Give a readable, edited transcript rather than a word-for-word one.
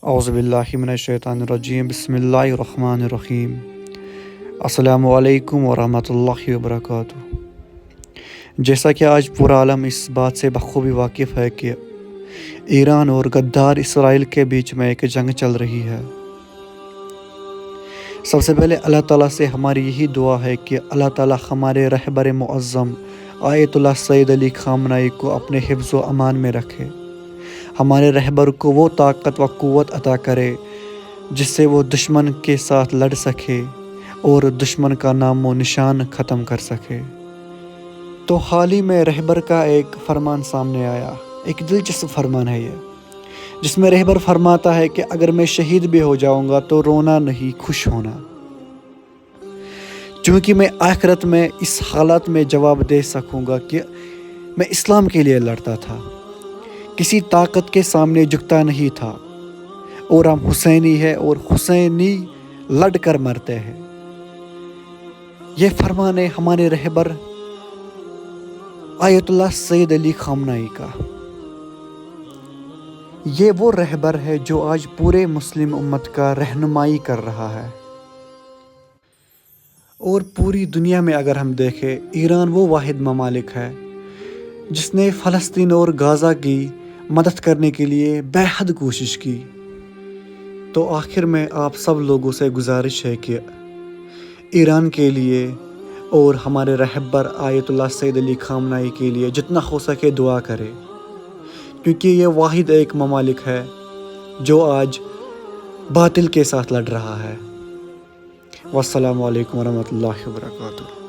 اعوذ باللہ من الشیطان الرجیم بسم اللہ الرحمن الرحیم السلام علیکم ورحمۃ اللہ وبرکاتہ۔ جیسا کہ آج پورا عالم اس بات سے بخوبی واقف ہے کہ ایران اور غدار اسرائیل کے بیچ میں ایک جنگ چل رہی ہے، سب سے پہلے اللہ تعالیٰ سے ہماری یہی دعا ہے کہ اللہ تعالیٰ ہمارے رہبر معظم آیت اللہ سید علی خامنہ کو اپنے حفظ و امان میں رکھے، ہمارے رہبر کو وہ طاقت و قوت عطا کرے جس سے وہ دشمن کے ساتھ لڑ سکے اور دشمن کا نام و نشان ختم کر سکے۔ تو حال ہی میں رہبر کا ایک فرمان سامنے آیا، ایک دلچسپ فرمان ہے یہ، جس میں رہبر فرماتا ہے کہ اگر میں شہید بھی ہو جاؤں گا تو رونا نہیں، خوش ہونا، چونکہ میں آخرت میں اس حالت میں جواب دے سکوں گا کہ میں اسلام کے لیے لڑتا تھا، کسی طاقت کے سامنے جھکتا نہیں تھا، اور ہم حسینی ہیں اور حسینی لڑ کر مرتے ہیں۔ یہ فرمان ہے ہمارے رہبر آیت اللہ سید علی خامنہ کا۔ یہ وہ رہبر ہے جو آج پورے مسلم امت کا رہنمائی کر رہا ہے، اور پوری دنیا میں اگر ہم دیکھیں، ایران وہ واحد ممالک ہے جس نے فلسطین اور غزہ کی مدد کرنے کے لیے بے حد کوشش کی۔ تو آخر میں آپ سب لوگوں سے گزارش ہے کہ ایران کے لیے اور ہمارے رہبر آیت اللہ سید علی خامنہ کے لیے جتنا ہو سکے دعا کرے، کیونکہ یہ واحد ایک ممالک ہے جو آج باطل کے ساتھ لڑ رہا ہے۔ والسلام علیکم ورحمۃ اللہ وبرکاتہ۔